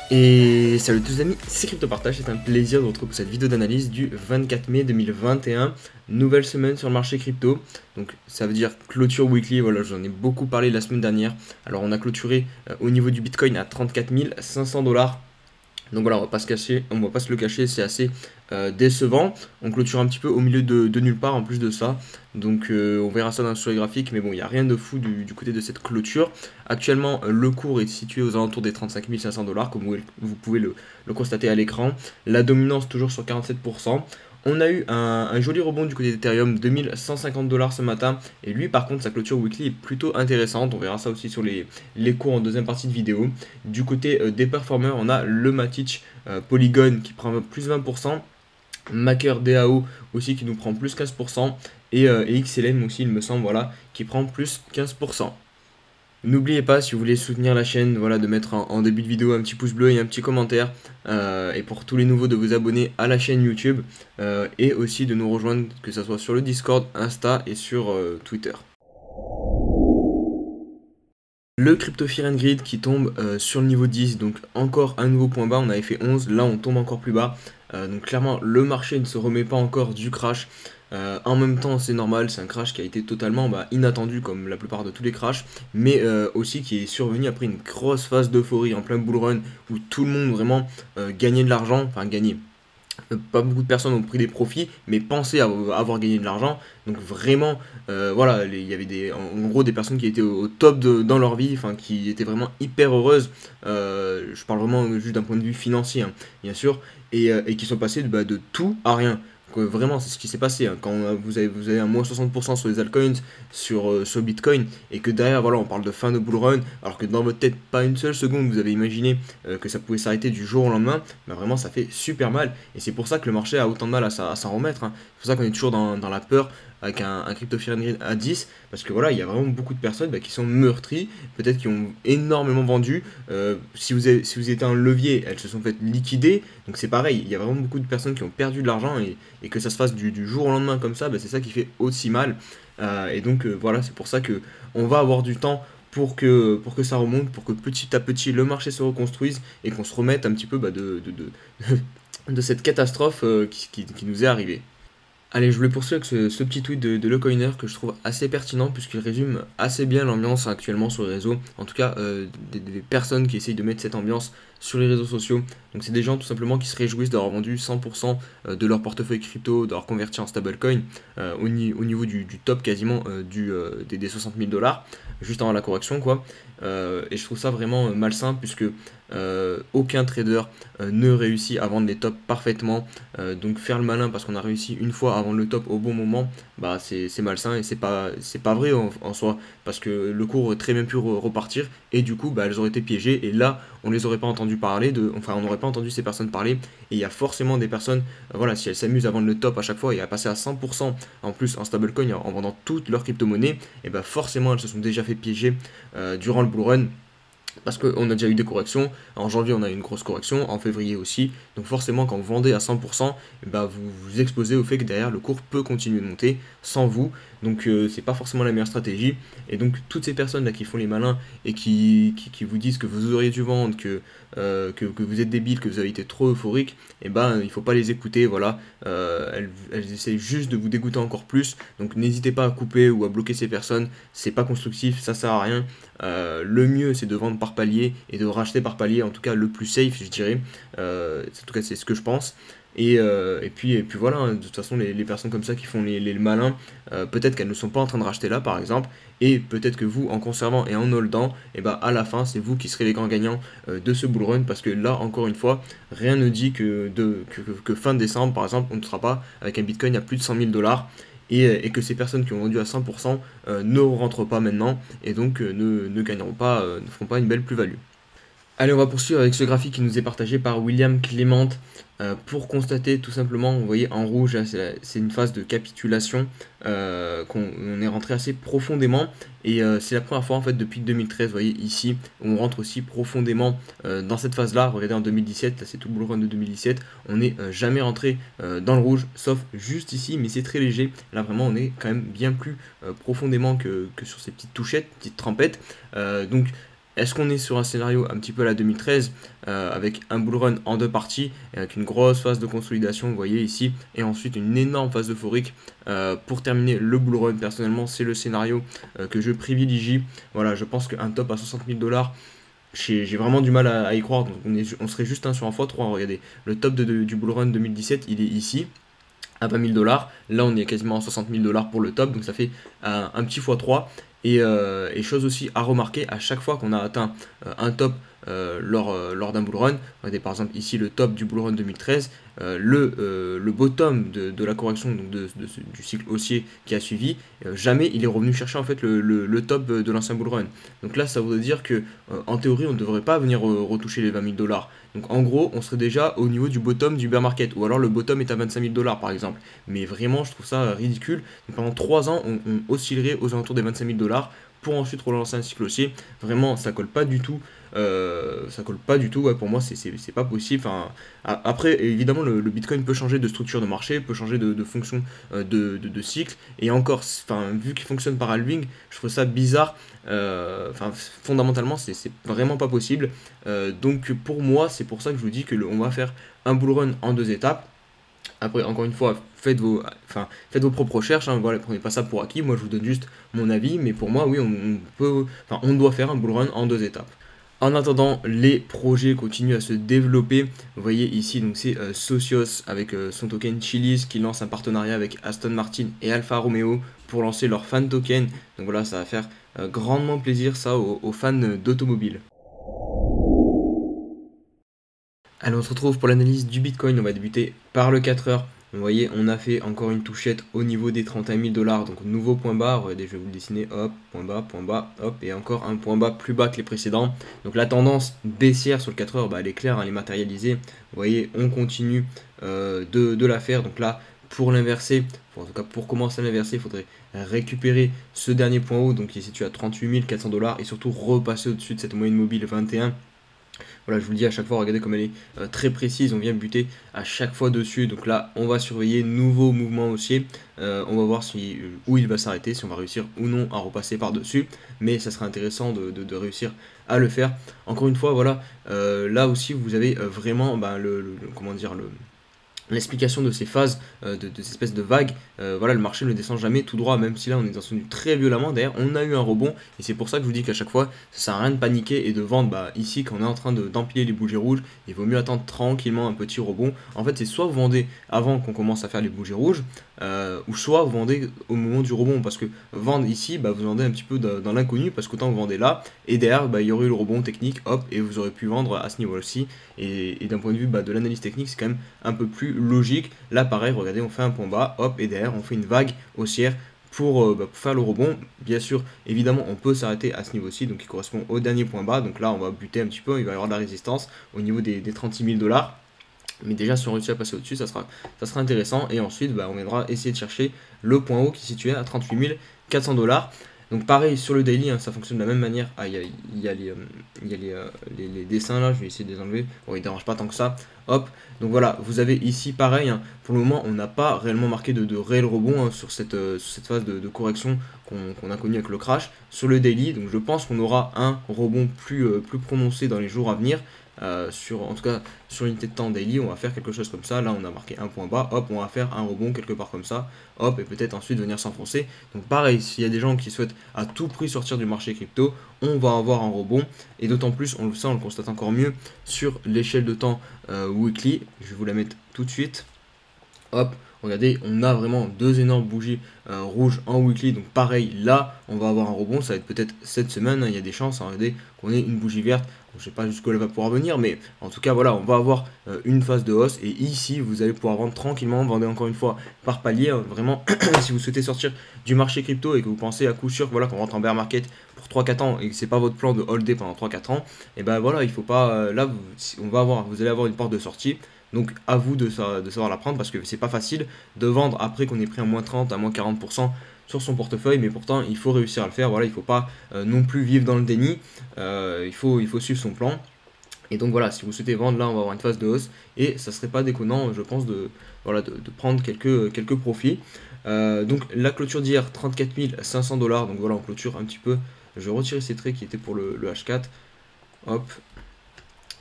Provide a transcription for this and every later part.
Et salut à tous les amis, c'est CryptoPartage, c'est un plaisir de vous retrouver pour cette vidéo d'analyse du 24 mai 2021, nouvelle semaine sur le marché crypto, donc ça veut dire clôture weekly, voilà j'en ai beaucoup parlé la semaine dernière, alors on a clôturé au niveau du Bitcoin à 34 500 $. Donc voilà, on va pas se le cacher, c'est assez décevant. On clôture un petit peu au milieu de nulle part en plus de ça. Donc on verra ça sur les graphiques, mais bon, il n'y a rien de fou du côté de cette clôture. Actuellement, le cours est situé aux alentours des 35 500 $, comme vous pouvez le constater à l'écran. La dominance toujours sur 47%. On a eu un joli rebond du côté d'Ethereum, 2150 $ ce matin. Et lui, par contre, sa clôture weekly est plutôt intéressante. On verra ça aussi sur les cours en deuxième partie de vidéo. Du côté des performeurs, on a le Matic Polygon qui prend plus 20%. Maker DAO aussi qui nous prend plus 15%. Et XLM aussi, il me semble, voilà, qui prend plus 15%. N'oubliez pas, si vous voulez soutenir la chaîne, voilà, de mettre en début de vidéo un petit pouce bleu et un petit commentaire. Et pour tous les nouveaux, de vous abonner à la chaîne YouTube. Et aussi de nous rejoindre, que ce soit sur le Discord, Insta et sur Twitter. Le Crypto Fear and Greed qui tombe sur le niveau 10, donc encore un nouveau point bas, on avait fait 11, là on tombe encore plus bas. Donc clairement le marché ne se remet pas encore du crash. En même temps c'est normal, c'est un crash qui a été totalement inattendu comme la plupart de tous les crashs, mais aussi qui est survenu après une grosse phase d'euphorie en plein bull run où tout le monde vraiment gagnait de l'argent, enfin gagnait. Pas beaucoup de personnes ont pris des profits, mais pensaient avoir gagné de l'argent. Donc vraiment, voilà, il y avait en gros des personnes qui étaient au top dans leur vie, enfin qui étaient vraiment hyper heureuses. Je parle vraiment juste d'un point de vue financier, hein, bien sûr, et qui sont passées de tout à rien. Donc, vraiment, c'est ce qui s'est passé, hein. Quand vous avez un moins 60% sur les altcoins, sur Bitcoin, et que derrière, voilà, on parle de fin de bull run, alors que dans votre tête, pas une seule seconde, vous avez imaginé que ça pouvait s'arrêter du jour au lendemain, vraiment, ça fait super mal. Et c'est pour ça que le marché a autant de mal à s'en remettre, hein. C'est pour ça qu'on est toujours dans la peur avec un Crypto Fear and Greed à 10, parce que voilà, il y a vraiment beaucoup de personnes qui sont meurtries, peut-être qui ont énormément vendu. Si vous étiez un levier, elles se sont fait liquider. Donc c'est pareil, il y a vraiment beaucoup de personnes qui ont perdu de l'argent et que ça se fasse du jour au lendemain comme ça, c'est ça qui fait aussi mal. Et donc voilà, c'est pour ça que on va avoir du temps pour que ça remonte, pour que petit à petit le marché se reconstruise et qu'on se remette un petit peu de cette catastrophe qui nous est arrivée. Allez, je voulais poursuivre avec ce petit tweet de Le Coiner que je trouve assez pertinent puisqu'il résume assez bien l'ambiance actuellement sur les réseaux. En tout cas, des personnes qui essayent de mettre cette ambiance sur les réseaux sociaux. Donc c'est des gens tout simplement qui se réjouissent d'avoir vendu 100% de leur portefeuille crypto, d'avoir converti en stablecoin au niveau du top quasiment des 60 000 $, juste avant la correction quoi. Et je trouve ça vraiment malsain puisque aucun trader ne réussit à vendre les tops parfaitement. Donc faire le malin parce qu'on a réussi une fois à vendre le top au bon moment, c'est malsain et c'est pas vrai en soi parce que le cours aurait très bien pu repartir et du coup elles auraient été piégées et là on les aurait pas entendu parler enfin on n'aurait pas entendu ces personnes parler et il y a forcément des personnes voilà, si elles s'amusent à vendre le top à chaque fois et à passer à 100% en plus en stablecoin en vendant toutes leurs crypto-monnaies, et forcément elles se sont déjà fait piéger durant le bull run. Parce qu'on a déjà eu des corrections, en janvier on a eu une grosse correction, en février aussi, donc forcément quand vous vendez à 100%, vous vous exposez au fait que derrière le cours peut continuer de monter sans vous, donc c'est pas forcément la meilleure stratégie, et donc toutes ces personnes là qui font les malins et qui vous disent que vous auriez dû vendre, que vous êtes débile, que vous avez été trop euphorique, il faut pas les écouter, voilà, elles essayent juste de vous dégoûter encore plus, donc n'hésitez pas à couper ou à bloquer ces personnes, c'est pas constructif, ça sert à rien. Le mieux c'est de vendre par palier et de racheter par palier, en tout cas le plus safe je dirais, en tout cas c'est ce que je pense. Et puis voilà, hein, de toute façon les personnes comme ça qui font les malins, peut-être qu'elles ne sont pas en train de racheter là par exemple, et peut-être que vous en conservant et en holdant, à la fin c'est vous qui serez les grands gagnants de ce bull run, parce que là encore une fois rien ne dit que fin décembre par exemple on ne sera pas avec un bitcoin à plus de 100 000 $, et que ces personnes qui ont vendu à 100% ne rentrent pas maintenant et donc ne gagneront pas, ne feront pas une belle plus-value. Allez, on va poursuivre avec ce graphique qui nous est partagé par William Clément pour constater tout simplement, vous voyez en rouge, c'est une phase de capitulation, qu'on est rentré assez profondément et c'est la première fois en fait depuis 2013, vous voyez ici, où on rentre aussi profondément dans cette phase-là. Regardez en 2017, là c'est tout le bull run de 2017, on n'est jamais rentré dans le rouge, sauf juste ici, mais c'est très léger. Là vraiment on est quand même bien plus profondément que sur ces petites touchettes, petites trempettes. Donc Est-ce qu'on est sur un scénario un petit peu à la 2013 avec un bull run en deux parties, avec une grosse phase de consolidation, vous voyez ici, et ensuite une énorme phase euphorique pour terminer le bull run? Personnellement, c'est le scénario que je privilégie. Voilà, je pense qu'un top à 60 000 dollars, j'ai vraiment du mal à y croire. Donc on serait juste sur un x3. Regardez, le top du bull run 2017, il est ici à 20 000 dollars. Là, on est quasiment à 60 000 dollars pour le top, donc ça fait un petit x3. Et chose aussi à remarquer, à chaque fois qu'on a atteint un top lors d'un bull run, regardez par exemple ici le top du bull run 2013, le bottom de la correction, donc du cycle haussier qui a suivi, jamais il est revenu chercher en fait le top de l'ancien bull run. Donc là, ça voudrait dire que en théorie, on ne devrait pas venir retoucher les 20 000 dollars. Donc en gros, on serait déjà au niveau du bottom du bear market, ou alors le bottom est à 25 000 dollars par exemple. Mais vraiment, je trouve ça ridicule. Donc, pendant 3 ans, on oscillerait aux alentours des 25 000 dollars pour ensuite relancer un cycle haussier. Vraiment, ça colle pas du tout. Ça colle pas du tout. Ouais, pour moi, c'est pas possible. Enfin, après, évidemment, le Bitcoin peut changer de structure de marché, peut changer de fonction de cycle. Et encore, enfin, vu qu'il fonctionne par halving, je trouve ça bizarre. Enfin, fondamentalement, c'est vraiment pas possible. Donc, pour moi, c'est pour ça que je vous dis que on va faire un bull run en 2 étapes. Après, encore une fois, faites vos propres recherches, hein, voilà, prenez pas ça pour acquis. Moi, je vous donne juste mon avis, mais pour moi, oui, on doit faire un bull run en 2 étapes. En attendant, les projets continuent à se développer. Vous voyez ici, donc c'est Socios avec son token Chiliz qui lance un partenariat avec Aston Martin et Alfa Romeo pour lancer leur fan token. Donc voilà, ça va faire grandement plaisir ça aux fans d'automobile. Allez, on se retrouve pour l'analyse du Bitcoin. On va débuter par le 4 heures. Vous voyez, on a fait encore une touchette au niveau des 31 000 dollars. Donc, nouveau point bas. Regardez, je vais vous le dessiner. Hop, point bas, hop. Et encore un point bas plus bas que les précédents. Donc, la tendance baissière sur le 4 heures, bah, elle est claire, hein, elle est matérialisée. Vous voyez, on continue de la faire. Donc, là, pour l'inverser, en tout cas pour commencer à l'inverser, il faudrait récupérer ce dernier point haut. Donc, qui est situé à 38 400 dollars. Et surtout, repasser au-dessus de cette moyenne mobile 21. Voilà, je vous le dis à chaque fois, regardez comme elle est très précise, on vient buter à chaque fois dessus. Donc là, on va surveiller nouveau mouvement haussier. On va voir où il va s'arrêter, si on va réussir ou non à repasser par-dessus. Mais ça sera intéressant de réussir à le faire. Encore une fois, voilà, là aussi, vous avez vraiment comment dire, l'explication de ces phases, de ces espèces de vagues. Voilà, le marché ne descend jamais tout droit, même si là on est descendu très violemment. D'ailleurs, on a eu un rebond, et c'est pour ça que je vous dis qu'à chaque fois, ça sert à rien de paniquer et de vendre. Ici, quand on est en train d'empiler les bougies rouges, il vaut mieux attendre tranquillement un petit rebond. En fait, c'est soit vous vendez avant qu'on commence à faire les bougies rouges, ou soit vous vendez au moment du rebond, parce que vendre ici, vous vendez un petit peu dans l'inconnu, parce qu'autant vous vendez là, et derrière, il y aurait eu le rebond technique, hop, et vous aurez pu vendre à ce niveau-ci. Et d'un point de vue de l'analyse technique, c'est quand même un peu plus logique. Là, pareil, regardez, on fait un point bas, hop, et derrière, on fait une vague haussière pour faire le rebond. Bien sûr, évidemment, on peut s'arrêter à ce niveau-ci, donc qui correspond au dernier point bas. Donc là, on va buter un petit peu, il va y avoir de la résistance au niveau des 36 000 dollars. Mais déjà, si on réussit à passer au-dessus, ça sera intéressant. Et ensuite, on viendra essayer de chercher le point haut qui est situé à 38 400 dollars. Donc pareil sur le daily, hein, ça fonctionne de la même manière. Ah, il y a les dessins là, je vais essayer de les enlever. Bon, ils ne dérangent pas tant que ça. Hop, donc voilà, vous avez ici pareil, hein, pour le moment on n'a pas réellement marqué de réel rebond, hein, sur cette phase de correction qu'on a connue avec le crash. Sur le daily, donc je pense qu'on aura un rebond plus prononcé dans les jours à venir. En tout cas sur l'unité de temps daily, on va faire quelque chose comme ça. Là on a marqué un point bas, hop, on va faire un rebond quelque part comme ça, hop, et peut-être ensuite venir s'enfoncer. Donc pareil, s'il y a des gens qui souhaitent à tout prix sortir du marché crypto, on va avoir un rebond, et d'autant plus on le constate encore mieux sur l'échelle de temps weekly. Je vais vous la mettre tout de suite. Hop, regardez, on a vraiment deux énormes bougies rouges en weekly. Donc pareil, là, on va avoir un rebond. Ça va être peut-être cette semaine, hein, il y a des chances, hein, regardez, qu'on ait une bougie verte. Je ne sais pas jusqu'où elle va pouvoir venir, mais en tout cas, voilà, on va avoir une phase de hausse. Et ici, vous allez pouvoir vendre tranquillement. Vendez encore une fois par palier. Hein, vraiment, si vous souhaitez sortir du marché crypto et que vous pensez à coup sûr voilà, qu'on rentre en bear market pour 3-4 ans et que c'est pas votre plan de holder pendant 3-4 ans, et ben voilà, il faut pas. Là, vous allez avoir une porte de sortie. Donc à vous de savoir la prendre, parce que c'est pas facile de vendre après qu'on ait pris un moins 30 à moins 40% sur son portefeuille, mais pourtant il faut réussir à le faire. Voilà, il faut pas non plus vivre dans le déni, il faut suivre son plan. Et donc voilà, si vous souhaitez vendre, là on va avoir une phase de hausse et ça serait pas déconnant, je pense, de prendre quelques profits. Donc la clôture d'hier, 34 500 dollars. Donc voilà, on clôture un petit peu. Je vais retirer ces traits qui étaient pour le H4. Hop.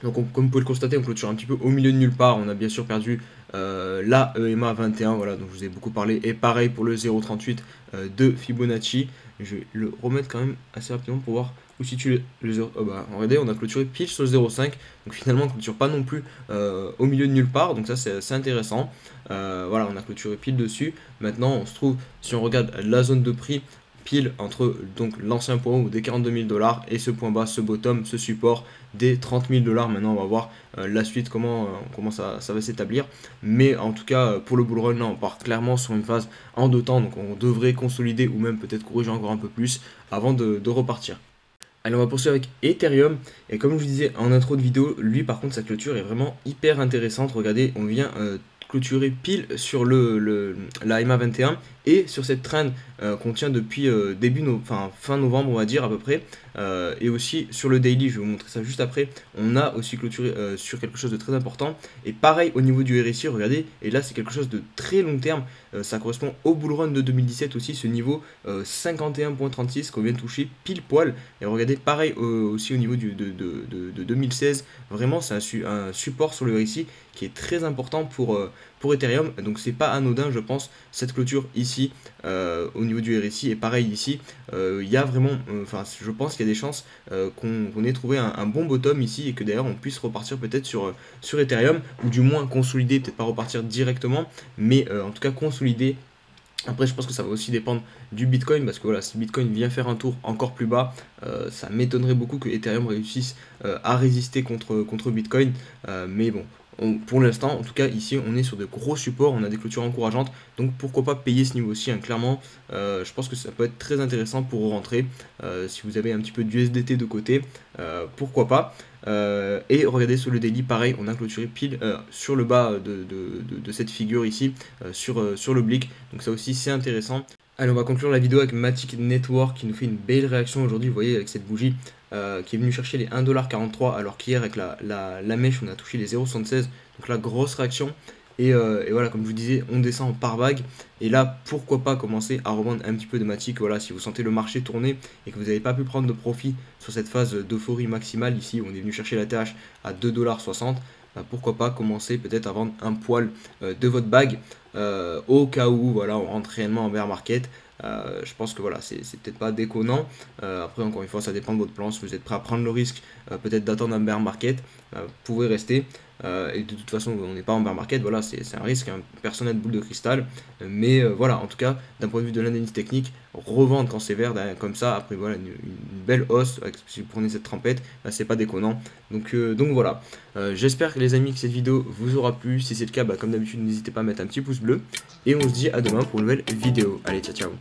Donc comme vous pouvez le constater, on clôture un petit peu au milieu de nulle part. On a bien sûr perdu la EMA 21, voilà, donc je vous ai beaucoup parlé. Et pareil pour le 0,38 de Fibonacci. Je vais le remettre quand même assez rapidement pour voir où situe le 0. Oh bah, regardez, on a clôturé pile sur le 0,5. Donc finalement, on ne clôture pas non plus au milieu de nulle part. Donc ça, c'est assez intéressant. Voilà, on a clôturé pile dessus. Maintenant, on se trouve, si on regarde la zone de prix, pile entre donc l'ancien point haut des 42 000 $ et ce point bas, ce bottom, ce support des 30 000 $. Maintenant, on va voir la suite, comment ça va s'établir. Mais en tout cas, pour le bull run, là, on part clairement sur une phase en deux temps. Donc, on devrait consolider ou même peut-être corriger encore un peu plus avant de repartir. Allez, on va poursuivre avec Ethereum. Et comme je vous disais en intro de vidéo, lui, par contre, sa clôture est vraiment hyper intéressante. Regardez, on vient clôturer pile sur la EMA 21 et sur cette trend qu'on tient depuis fin novembre, on va dire à peu près. Et aussi sur le daily, je vais vous montrer ça juste après, on a aussi clôturé sur quelque chose de très important. Et pareil au niveau du RSI, regardez, et là c'est quelque chose de très long terme, ça correspond au bull run de 2017 aussi, ce niveau 51.36 qu'on vient de toucher pile poil. Et regardez, pareil aussi au niveau de 2016, vraiment c'est un support sur le RSI qui est très important pour Ethereum. Donc c'est pas anodin, je pense, cette clôture ici au niveau du RSI. Et pareil ici, il y a vraiment, je pense qu'il y a des chances qu'on ait trouvé un bon bottom ici et que d'ailleurs on puisse repartir peut-être sur Ethereum, ou du moins consolider, peut-être pas repartir directement, mais en tout cas consolider. Après, je pense que ça va aussi dépendre du Bitcoin, parce que voilà, si Bitcoin vient faire un tour encore plus bas, ça m'étonnerait beaucoup que Ethereum réussisse à résister contre Bitcoin. Mais bon, pour l'instant, en tout cas, ici, on est sur de gros supports, on a des clôtures encourageantes, donc pourquoi pas payer ce niveau-ci, hein, clairement. Je pense que ça peut être très intéressant pour rentrer. Si vous avez un petit peu d'USDT de côté, pourquoi pas. Et regardez sur le daily, pareil, on a clôturé pile sur le bas de cette figure ici, sur l'oblique. Donc ça aussi c'est intéressant. Allez, on va conclure la vidéo avec Matic Network qui nous fait une belle réaction aujourd'hui, vous voyez, avec cette bougie qui est venue chercher les 1,43 $, alors qu'hier avec la mèche on a touché les 0,76. Donc là, grosse réaction. Et voilà, comme je vous disais, on descend en par vague. Et là, pourquoi pas commencer à revendre un petit peu de Matic. Voilà, si vous sentez le marché tourner et que vous n'avez pas pu prendre de profit sur cette phase d'euphorie maximale, ici, on est venu chercher la TH à 2,60 $, bah, pourquoi pas commencer peut-être à vendre un poil de votre bague au cas où voilà, on rentre réellement en bear market. Je pense que voilà, c'est peut-être pas déconnant. Après, encore une fois, ça dépend de votre plan. Si vous êtes prêt à prendre le risque, peut-être d'attendre un bear market, vous pouvez rester. Et de toute façon, on n'est pas en bear market, voilà, c'est un risque, hein, personne n'a de boule de cristal. Mais voilà, en tout cas, d'un point de vue de l'analyse technique, revendre quand c'est vert, comme ça, après voilà, une belle hausse, si vous prenez cette trempette, bah, c'est pas déconnant. Donc voilà, j'espère que les amis que cette vidéo vous aura plu. Si c'est le cas, bah, comme d'habitude, n'hésitez pas à mettre un petit pouce bleu. Et on se dit à demain pour une nouvelle vidéo. Allez, ciao ciao.